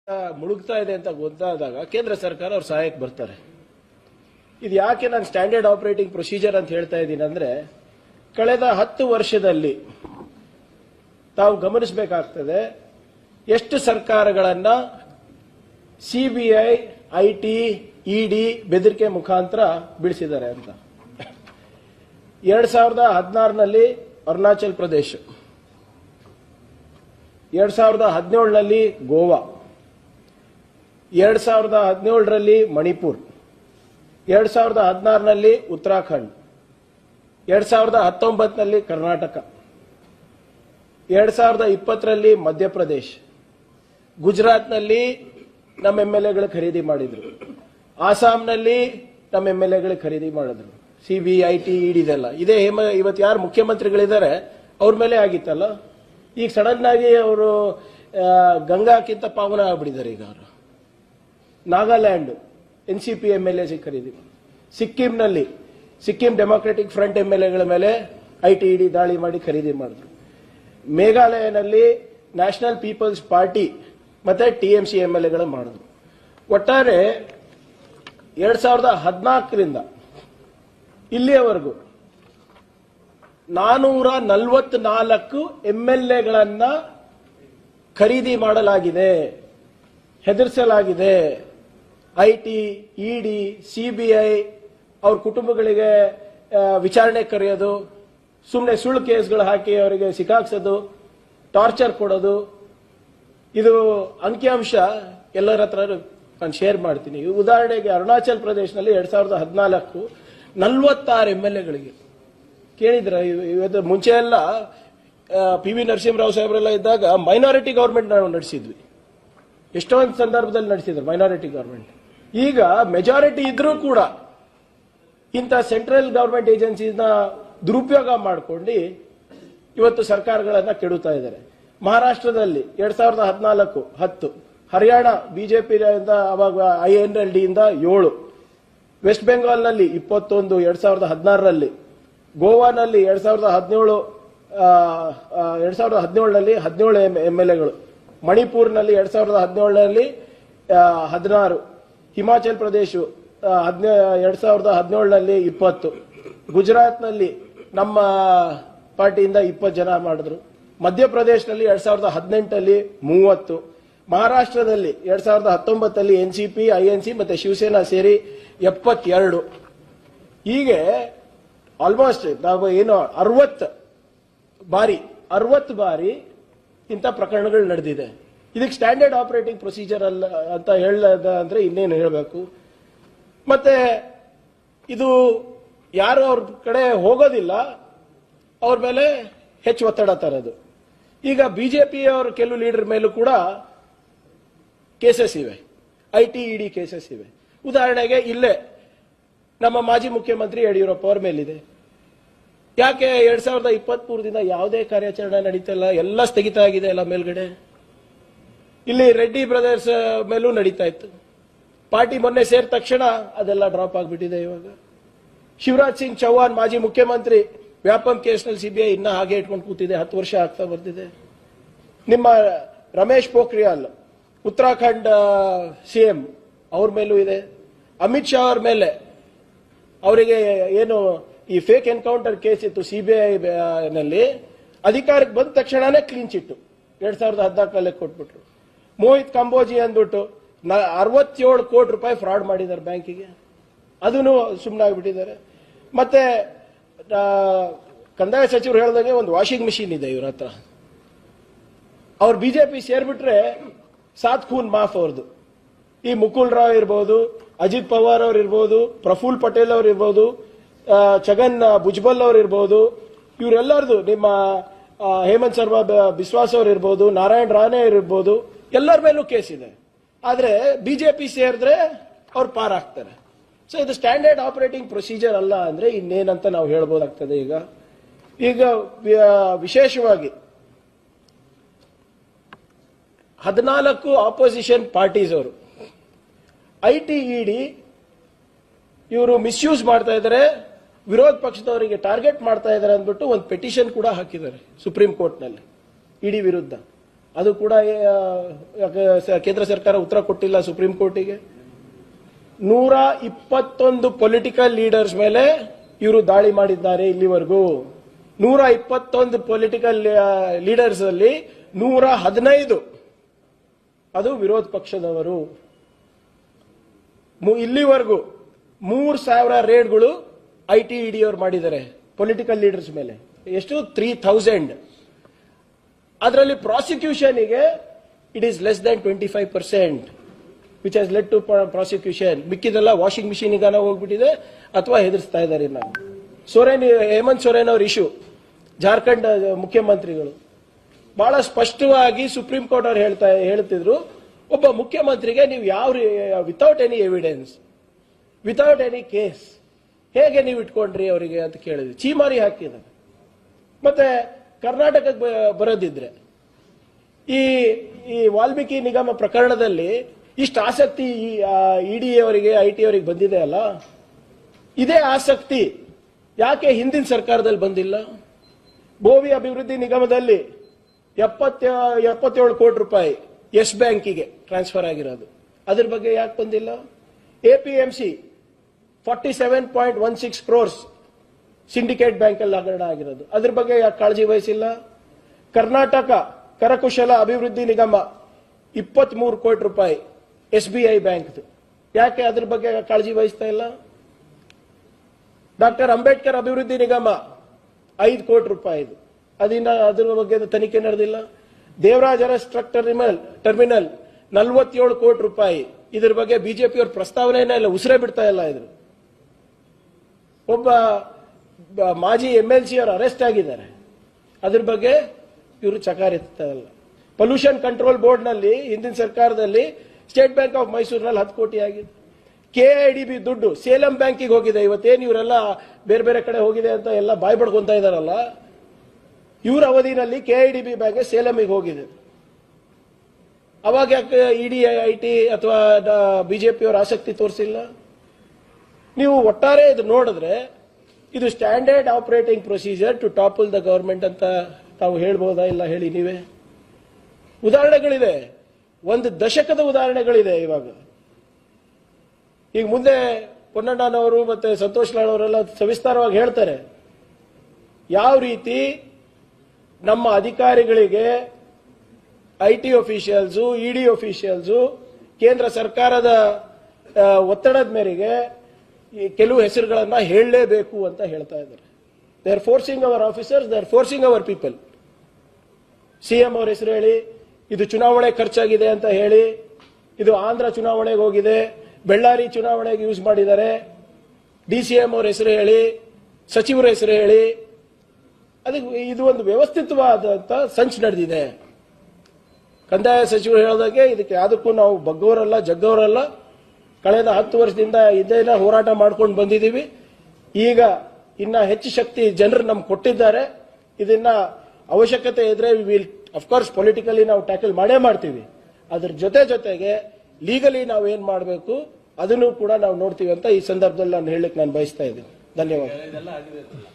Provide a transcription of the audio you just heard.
ಮುಳುಗ್ತಾ ಇದೆ ಅಂತ ಗೊತ್ತಾದಾಗ ಕೇಂದ್ರ ಸರ್ಕಾರ ಅವ್ರ ಸಹಾಯಕ್ಕೆ ಬರ್ತಾರೆ. ಇದು ಯಾಕೆ ನಾನು ಸ್ಟ್ಯಾಂಡರ್ಡ್ ಆಪರೇಟಿಂಗ್ ಪ್ರೊಸೀಜರ್ ಅಂತ ಹೇಳ್ತಾ ಇದ್ದೀನಿ ಅಂದ್ರೆ, ಕಳೆದ 10 ವರ್ಷದಲ್ಲಿ ತಾವು ಗಮನಿಸಬೇಕಾಗ್ತದೆ ಎಷ್ಟು ಸರ್ಕಾರಗಳನ್ನ ಸಿಬಿಐ, ಐಟಿ, ಇಡಿ ಬೆದರಿಕೆ ಮುಖಾಂತರ ಬೀಳಿಸಿದ್ದಾರೆ ಅಂತ. 2016ನಲ್ಲಿ ಅರುಣಾಚಲ್ ಪ್ರದೇಶ, 2017ನಲ್ಲಿ ಗೋವಾ, 2017ರಲ್ಲಿ ಮಣಿಪುರ್, 2016ನಲ್ಲಿ ಉತ್ತರಾಖಂಡ್, 2019ನಲ್ಲಿ ಕರ್ನಾಟಕ, 2020ರಲ್ಲಿ ಮಧ್ಯಪ್ರದೇಶ, ಗುಜರಾತ್ನಲ್ಲಿ ನಮ್ಮ ಎಂಎಲ್ಎಗಳು ಖರೀದಿ ಮಾಡಿದ್ರು, ಆಸಾಂನಲ್ಲಿ ನಮ್ಮ ಎಂಎಲ್ಎಗಳು ಖರೀದಿ ಮಾಡಿದ್ರು. ಸಿಬಿಐ, ಐಟಿ, ಇಡಿದೆಲ್ಲ ಇದೇ ಇವತ್ತು ಯಾರು ಮುಖ್ಯಮಂತ್ರಿಗಳಿದ್ದಾರೆ ಅವ್ರ ಮೇಲೆ ಆಗಿತ್ತಲ್ಲ. ಈಗ ಸಡನ್ ಆಗಿ ಅವರು ಗಂಗಾಕ್ಕಿಂತ ಪಾವನ ಆಗ್ಬಿಟ್ಟಿದ್ದಾರೆ. ಈಗ ಅವರು ನಾಗಾಲ್ಯಾಂಡ್ ಎನ್ಸಿಪಿ ಎಂಎಲ್ಎ ಖರೀದಿ, ಸಿಕ್ಕಿಂನಲ್ಲಿ ಸಿಕ್ಕಿಂ ಡೆಮಾಕ್ರೆಟಿಕ್ ಫ್ರಂಟ್ ಎಂಎಲ್ಎಗಳ ಮೇಲೆ ಐಟಿ, ಇಡಿ ದಾಳಿ ಮಾಡಿ ಖರೀದಿ ಮಾಡಿದ್ರು. ಮೇಘಾಲಯನಲ್ಲಿ ನ್ಯಾಷನಲ್ ಪೀಪಲ್ಸ್ ಪಾರ್ಟಿ ಮತ್ತೆ ಟಿಎಂಸಿ ಎಂಎಲ್ಎಗಳು ಮಾಡಿದ್ರು. ಒಟ್ಟಾರೆ 2014ರಿಂದ ಇಲ್ಲಿಯವರೆಗೂ 444 ಎಂಎಲ್ಎಗಳನ್ನ ಖರೀದಿ ಮಾಡಲಾಗಿದೆ, ಹೆದರಿಸಲಾಗಿದೆ. ಐಟಿ, ಇಡಿ, ಸಿಬಿಐ ಅವ್ರ ಕುಟುಂಬಗಳಿಗೆ ವಿಚಾರಣೆ ಕರೆಯೋದು, ಸುಮ್ಮನೆ ಸುಳ್ಳು ಕೇಸ್ಗಳು ಹಾಕಿ ಅವರಿಗೆ ಸಿಕ್ಕಾಕ್ಸೋದು, ಟಾರ್ಚರ್ ಕೊಡೋದು. ಇದು ಅಂಕಿಅಂಶ ಎಲ್ಲರ ಹತ್ರ ನಾನು ಶೇರ್ ಮಾಡ್ತೀನಿ. ಉದಾಹರಣೆಗೆ ಅರುಣಾಚಲ್ ಪ್ರದೇಶನಲ್ಲಿ 2014 46 ಎಂಎಲ್ಎಗಳಿಗೆ ಕೇಳಿದ್ರ. ಇವತ್ತು ಮುಂಚೆ ಎಲ್ಲ ಪಿ.ವಿ. ನರಸಿಂಹರಾವ್ ಸಾಹೇಬ್ರೆಲ್ಲ ಇದ್ದಾಗ ಮೈನಾರಿಟಿ ಗವರ್ಮೆಂಟ್ ನಾವು ನಡೆಸಿದ್ವಿ, ಎಷ್ಟೊಂದು ಸಂದರ್ಭದಲ್ಲಿ ನಡೆಸಿದ್ರು ಮೈನಾರಿಟಿ ಗವರ್ಮೆಂಟ್. ಈಗ ಮೆಜಾರಿಟಿ ಇದ್ರೂ ಕೂಡ ಇಂಥ ಸೆಂಟ್ರಲ್ ಗವರ್ಮೆಂಟ್ ಏಜೆನ್ಸೀಸ್ನ ದುರುಪಯೋಗ ಮಾಡ್ಕೊಂಡು ಇವತ್ತು ಸರ್ಕಾರಗಳನ್ನ ಕೆಡುತ್ತಾ ಇದ್ದಾರೆ. ಮಹಾರಾಷ್ಟ್ರದಲ್ಲಿ 2014-10, ಹರಿಯಾಣ ಬಿಜೆಪಿ ಅವಾಗ INLD ಇಂದ 7, ವೆಸ್ಟ್ ಬೆಂಗಾಲ್ನಲ್ಲಿ 21 2016ರಲ್ಲಿ, ಗೋವಾನಲ್ಲಿ 2017ನಲ್ಲಿ 17 ಎಂಎಲ್ಎಗಳು, ಮಣಿಪುರ್ನಲ್ಲಿ 2017ನಲ್ಲಿ 16, ಹಿಮಾಚಲ್ ಪ್ರದೇಶ 2017ನಲ್ಲಿ 20, ಗುಜರಾತ್ನಲ್ಲಿ ನಮ್ಮ ಪಾರ್ಟಿಯಿಂದ 20 ಜನ ಮಾಡಿದ್ರು, ಮಧ್ಯಪ್ರದೇಶದಲ್ಲಿ 2018ರಲ್ಲಿ 30, ಮಹಾರಾಷ್ಟ್ರದಲ್ಲಿ 2019ರಲ್ಲಿ ಎನ್ಸಿಪಿ, ಐಎನ್ಸಿ ಮತ್ತೆ ಶಿವಸೇನಾ ಸೇರಿ 72. ಹೀಗೆ ಆಲ್ಮೋಸ್ಟ್ ನಾವು ಏನು 60 ಬಾರಿ ಇಂಥ ಪ್ರಕರಣಗಳು ನಡೆದಿದೆ. ಇದಕ್ಕೆ ಸ್ಟ್ಯಾಂಡರ್ಡ್ ಆಪರೇಟಿಂಗ್ ಪ್ರೊಸೀಜರ್ ಅಲ್ಲ ಅಂತ ಹೇಳದ ಅಂದ್ರೆ ಇನ್ನೇನು ಹೇಳಬೇಕು. ಮತ್ತೆ ಇದು ಯಾರು ಅವ್ರ ಕಡೆ ಹೋಗೋದಿಲ್ಲ, ಅವ್ರ ಮೇಲೆ ಹೆಚ್ಚು ಒತ್ತಡ ತರೋದು. ಈಗ ಬಿಜೆಪಿ ಅವರ ಕೆಲವು ಲೀಡರ್ ಮೇಲೂ ಕೂಡ ಕೇಸಸ್ ಇವೆ, ಐಟಿ, ಇಡಿ ಕೇಸಸ್ ಇವೆ. ಉದಾಹರಣೆಗೆ ಇಲ್ಲೇ ನಮ್ಮ ಮಾಜಿ ಮುಖ್ಯಮಂತ್ರಿ ಯಡಿಯೂರಪ್ಪ ಅವರ ಮೇಲಿದೆ. ಯಾಕೆ 2023ದಿಂದ ಯಾವುದೇ ಕಾರ್ಯಾಚರಣೆ ನಡೀತಲ್ಲ, ಎಲ್ಲ ಸ್ಥಗಿತ ಆಗಿದೆ ಎಲ್ಲ ಮೇಲ್ಗಡೆ. ಇಲ್ಲಿ ರೆಡ್ಡಿ ಬ್ರದರ್ಸ್ ಮೇಲೂ ನಡೀತಾ ಇತ್ತು. ಪಾರ್ಟಿ ಮೊನ್ನೆ ಸೇರಿದ ತಕ್ಷಣ ಅದೆಲ್ಲ ಡ್ರಾಪ್ ಆಗಿಬಿಟ್ಟಿದೆ. ಇವಾಗ ಶಿವರಾಜ್ ಸಿಂಗ್ ಚೌಹಾಣ್ ಮಾಜಿ ಮುಖ್ಯಮಂತ್ರಿ ವ್ಯಾಪಂ ಕೇಸ್ನಲ್ಲಿ ಸಿಬಿಐ ಇನ್ನ ಹಾಗೆ ಇಟ್ಕೊಂಡು ಕೂತಿದೆ, 10 ವರ್ಷ ಆಗ್ತಾ ಬರ್ತಿದೆ. ನಿಮ್ಮ ರಮೇಶ್ ಪೋಖ್ರಿಯಾಲ್ ಉತ್ತರಾಖಂಡ್ ಸಿಎಂ ಅವ್ರ ಮೇಲೂ ಇದೆ. ಅಮಿತ್ ಶಾ ಅವ್ರ ಮೇಲೆ ಅವರಿಗೆ ಏನು ಈ ಫೇಕ್ ಎನ್ಕೌಂಟರ್ ಕೇಸ್ ಇತ್ತು ಸಿಬಿಐ ನಲ್ಲಿ, ಅಧಿಕಾರಕ್ಕೆ ಬಂದ ತಕ್ಷಣನೇ ಕ್ಲೀನ್ ಚಿಟ್ 2014ರಲ್ಲಿ ಕೊಟ್ಬಿಟ್ರು. ಮೋಹಿತ್ ಕಂಬೋಜಿ ಅಂದ್ಬಿಟ್ಟು 67 ಕೋಟಿ ರೂಪಾಯಿ ಫ್ರಾಡ್ ಮಾಡಿದ್ದಾರೆ ಬ್ಯಾಂಕಿಗೆ, ಅದನ್ನು ಸುಮ್ಮನಾಗ್ಬಿಟ್ಟಿದ್ದಾರೆ. ಮತ್ತೆ ಕಂದಾಯ ಸಚಿವರು ಹೇಳಿದಂಗೆ ಒಂದು ವಾಷಿಂಗ್ ಮಿಷಿನ್ ಇದೆ ಇವ್ರ ಹತ್ರ. ಅವ್ರು ಬಿಜೆಪಿ ಸೇರ್ಬಿಟ್ರೆ 7 ಖೂನ್ ಮಾಫ್ ಅವ್ರದ್ದು. ಈ ಮುಕುಲ್ ರಾವ್ ಇರ್ಬೋದು, ಅಜಿತ್ ಪವಾರ್ ಅವ್ರು ಇರ್ಬೋದು, ಪ್ರಫುಲ್ ಪಟೇಲ್ ಅವ್ರು ಇರ್ಬೋದು, ಛಗನ್ ಭುಜ್ಬಲ್ ಅವ್ರು ಇರ್ಬೋದು, ಇವರೆಲ್ಲರದು, ನಿಮ್ಮ ಹೇಮಂತ್ ಸರ್ಮಾ ಬಿಸ್ವಾಸ್ ಅವ್ರು ಇರ್ಬೋದು, ನಾರಾಯಣ್ ರಾಣೆ ಇರ್ಬೋದು, ಎಲ್ಲರ ಮೇಲೂ ಕೇಸ್ ಇದೆ. ಆದ್ರೆ ಬಿಜೆಪಿ ಸೇರಿದ್ರೆ ಅವ್ರು ಪಾರಾಗ್ತಾರೆ. ಸೊ ಇದು ಸ್ಟ್ಯಾಂಡರ್ಡ್ ಆಪರೇಟಿಂಗ್ ಪ್ರೊಸೀಜರ್ ಅಲ್ಲ ಅಂದ್ರೆ ಇನ್ನೇನಂತ ನಾವು ಹೇಳ್ಬೋದಾಗ್ತದೆ. ಈಗ ವಿಶೇಷವಾಗಿ 14 ಆಪೋಸಿಷನ್ ಪಾರ್ಟೀಸ್ ಅವರು ಐಟಿ, ಇಡಿ ಇವರು ಮಿಸ್ಯೂಸ್ ಮಾಡ್ತಾ ಇದ್ದಾರೆ, ವಿರೋಧ ಪಕ್ಷದವರಿಗೆ ಟಾರ್ಗೆಟ್ ಮಾಡ್ತಾ ಇದ್ದಾರೆ ಅಂದ್ಬಿಟ್ಟು ಒಂದು ಪೆಟಿಷನ್ ಕೂಡ ಹಾಕಿದ್ದಾರೆ ಸುಪ್ರೀಂ ಕೋರ್ಟ್ನಲ್ಲಿ ಇಡಿ ವಿರುದ್ಧ. ಅದು ಕೂಡ ಕೇಂದ್ರ ಸರ್ಕಾರ ಉತ್ತರ ಕೊಟ್ಟಿಲ್ಲ ಸುಪ್ರೀಂ ಕೋರ್ಟಿಗೆ. 121 ಪೊಲಿಟಿಕಲ್ ಲೀಡರ್ಸ್ ಮೇಲೆ ಇವರು ದಾಳಿ ಮಾಡಿದ್ದಾರೆ ಇಲ್ಲಿವರೆಗೂ. 121 ಪೊಲಿಟಿಕಲ್ ಲೀಡರ್ಸ್ ಅಲ್ಲಿ 115 ಅದು ವಿರೋಧ ಪಕ್ಷದವರು. ಇಲ್ಲಿವರೆಗೂ 3000 ರೇಡ್ಗಳು ITED ಅವರು ಮಾಡಿದ್ದಾರೆ ಪೊಲಿಟಿಕಲ್ ಲೀಡರ್ಸ್ ಮೇಲೆ. ಎಷ್ಟು? 3000. ಅದರಲ್ಲಿ ಪ್ರಾಸಿಕ್ಯೂಷನ್ಗೆ it is less than 25%, which has led to prosecution. ಮಿಕ್ಕಿದೆಲ್ಲ ವಾಷಿಂಗ್ ಮಿಷಿನ್ ಗಾನ ಹೋಗ್ಬಿಟ್ಟಿದೆ ಅಥವಾ ಹೆದರ್ಸ್ತಾ ಇದ್ದಾರೆ. ಇನ್ನು ಹೇಮಂತ್ ಸೊರೇನ್ ಅವ್ರ ಇಶ್ಯೂ, ಜಾರ್ಖಂಡ್ ಮುಖ್ಯಮಂತ್ರಿಗಳು ಬಹಳ ಸ್ಪಷ್ಟವಾಗಿ ಸುಪ್ರೀಂ ಕೋರ್ಟ್ ಅವರು ಹೇಳ್ತಿದ್ರು, ಒಬ್ಬ ಮುಖ್ಯಮಂತ್ರಿಗೆ ನೀವು ಯಾವ without any evidence, without any case ಹೇಗೆ ನೀವು ಇಟ್ಕೊಂಡ್ರಿ ಅವರಿಗೆ ಅಂತ ಕೇಳಿದ್ವಿ. ಚೀಮಾರಿ ಹಾಕಿದ್ದಾರೆ. ಮತ್ತೆ ಕರ್ನಾಟಕಕ್ಕೆ ಬರೋದಿದ್ರೆ ಈ ವಾಲ್ಮೀಕಿ ನಿಗಮ ಪ್ರಕರಣದಲ್ಲಿ ಇಷ್ಟು ಆಸಕ್ತಿ ಇಡಿ ಅವರಿಗೆ IT ಅವರಿಗೆ ಬಂದಿದೆ ಅಲ್ಲ, ಇದೇ ಆಸಕ್ತಿ ಯಾಕೆ ಹಿಂದಿನ ಸರ್ಕಾರದಲ್ಲಿ ಬಂದಿಲ್ಲ? ಗೋವಿ ಅಭಿವೃದ್ಧಿ ನಿಗಮದಲ್ಲಿ 77 ಕೋಟಿ ರೂಪಾಯಿ ಯೆಸ್ ಬ್ಯಾಂಕಿಗೆ ಟ್ರಾನ್ಸ್ಫರ್ ಆಗಿರೋದು, ಅದ್ರ ಬಗ್ಗೆ ಯಾಕೆ ಬಂದಿಲ್ಲ? APMC 47.16 ಕ್ರೋರ್ಸ್ ಸಿಂಡಿಕೇಟ್ ಬ್ಯಾಂಕ್ ಅಲ್ಲಿ ಹಗರಣ ಆಗಿರೋದು, ಅದ್ರ ಬಗ್ಗೆ ಯಾಕೆ ಕಾಳಜಿ ವಹಿಸಿಲ್ಲ? ಕರ್ನಾಟಕ ಕರಕುಶಲ ಅಭಿವೃದ್ಧಿ ನಿಗಮ 23 ಕೋಟಿ ರೂಪಾಯಿ SBI ಬ್ಯಾಂಕ್, ಯಾಕೆ ಅದ್ರ ಬಗ್ಗೆ ಕಾಳಜಿ ವಹಿಸ್ತಾ ಇಲ್ಲ? ಡಾಕ್ಟರ್ ಅಂಬೇಡ್ಕರ್ ಅಭಿವೃದ್ಧಿ ನಿಗಮ 5 ಕೋಟಿ ರೂಪಾಯಿ, ಅದ್ರ ಬಗ್ಗೆ ತನಿಖೆ ನಡೆದಿಲ್ಲ. ದೇವರಾಜ ಅರಸ್ ಟ್ರಕ್ ಟರ್ಮಿನಲ್ 47 ಕೋಟಿ ರೂಪಾಯಿ, ಇದ್ರ ಬಗ್ಗೆ ಬಿಜೆಪಿ ಅವ್ರ ಪ್ರಸ್ತಾವನೆಯನ್ನ ಇಲ್ಲ, ಉಸಿರೇ ಬಿಡ್ತಾ ಇಲ್ಲ. ಇದ್ರು ಒಬ್ಬ ಮಾಜಿ MLC ಅವರು ಅರೆಸ್ಟ್ ಆಗಿದ್ದಾರೆ, ಅದ್ರ ಬಗ್ಗೆ ಇವರು ಚಕಾರಿಸ್ತಾ ಇಲ್ಲ. ಪೊಲ್ಯೂಷನ್ ಕಂಟ್ರೋಲ್ ಬೋರ್ಡ್ ನಲ್ಲಿ ಹಿಂದಿನ ಸರ್ಕಾರದಲ್ಲಿ ಸ್ಟೇಟ್ ಬ್ಯಾಂಕ್ ಆಫ್ ಮೈಸೂರಿನಲ್ಲಿ 10 ಕೋಟಿ ಆಗಿದೆ. KIDB ದುಡ್ಡು ಸೇಲಂ ಬ್ಯಾಂಕಿಗೆ ಹೋಗಿದೆ. ಇವತ್ತೇನು ಇವರೆಲ್ಲ ಬೇರೆ ಬೇರೆ ಕಡೆ ಹೋಗಿದೆ ಅಂತ ಎಲ್ಲ ಬಾಯ್ ಬಡ್ಕೊಂತ ಇದಾರಲ್ಲ, ಇವರ ಅವಧಿನಲ್ಲಿ KIDB ಬ್ಯಾಂಕ್ ಸೇಲಂಗೆ ಹೋಗಿದೆ. ಅವಾಗ ಯಾಕೆ ED IT ಅಥವಾ ಬಿಜೆಪಿ ಅವರ ಆಸಕ್ತಿ ತೋರಿಸಿಲ್ಲ? ನೀವು ಒಟ್ಟಾರೆ ಇದು ನೋಡಿದ್ರೆ ಇದು standard operating procedure to topple the government ಅಂತ ತಾವು ಹೇಳ್ಬೋದಾ? ಇಲ್ಲ ಹೇಳಿ ನೀವೇ. ಉದಾಹರಣೆಗಳಿದೆ, 1 ದಶಕದ ಉದಾಹರಣೆಗಳಿದೆ. ಈಗ ಮುಂದೆ ಪೊನ್ನಣ್ಣನವರು ಮತ್ತೆ ಸಂತೋಷ್ ಲಾಡ್ ಅವರೆಲ್ಲ ಸವಿಸ್ತಾರವಾಗಿ ಹೇಳ್ತಾರೆ ಯಾವ ರೀತಿ ನಮ್ಮ ಅಧಿಕಾರಿಗಳಿಗೆ IT ಅಫಿಷಿಯಲ್ಸು, ED ಅಫಿಷಿಯಲ್ಸು ಕೇಂದ್ರ ಸರ್ಕಾರದ ಒತ್ತಡದ ಮೇರೆಗೆ ಕೆಲವು ಹೆಸರುಗಳನ್ನ ಹೇಳಲೇಬೇಕು ಅಂತ ಹೇಳ್ತಾ ಇದ್ದಾರೆ. They are forcing our officers, they are forcing our people. CM ಅವ್ರ ಹೆಸರು ಹೇಳಿ, ಇದು ಚುನಾವಣೆ ಖರ್ಚಾಗಿದೆ ಅಂತ ಹೇಳಿ, ಇದು ಆಂಧ್ರ ಚುನಾವಣೆಗೆ ಹೋಗಿದೆ, ಬೆಳ್ಳಾರಿ ಚುನಾವಣೆಗೆ ಯೂಸ್ ಮಾಡಿದ್ದಾರೆ. DCM ಅವ್ರ ಹೆಸರು ಹೇಳಿ, ಸಚಿವರ ಹೆಸರು ಹೇಳಿ, ಅದಕ್ಕೆ ಇದು ಒಂದು ವ್ಯವಸ್ಥಿತವಾದಂತ ಸಂಚು ನಡೆದಿದೆ. ಕಂದಾಯ ಸಚಿವರು ಹೇಳಿದಾಗೆ ಇದಕ್ಕೆ ಯಾವುದಕ್ಕೂ ನಾವು ಬಗ್ಗವರಲ್ಲ, ಜಗ್ಗವರಲ್ಲ. ಕಳೆದ 10 ವರ್ಷದಿಂದ ಇದೇನ ಹೋರಾಟ ಮಾಡ್ಕೊಂಡು ಬಂದಿದ್ದೀವಿ. ಈಗ ಇನ್ನ ಹೆಚ್ಚು ಶಕ್ತಿ ಜನರು ನಮ್ಗೆ ಕೊಟ್ಟಿದ್ದಾರೆ. ಇದನ್ನ ಅವಶ್ಯಕತೆ ಇದ್ರೆ ವಿಲ್ ಅಫ್ಕೋರ್ಸ್ ಪೊಲಿಟಿಕಲಿ ನಾವು ಟ್ಯಾಕಲ್ ಮಾಡೇ ಮಾಡ್ತೀವಿ. ಅದ್ರ ಜೊತೆಗೆ ಲೀಗಲಿ ನಾವು ಏನ್ ಮಾಡಬೇಕು ಅದನ್ನು ಕೂಡ ನಾವು ನೋಡ್ತೀವಿ ಅಂತ ಈ ಸಂದರ್ಭದಲ್ಲಿ ನಾನು ಹೇಳಲಿಕ್ಕೆ ನಾನು ಬಯಸ್ತಾ ಇದ್ದೀನಿ. ಧನ್ಯವಾದ.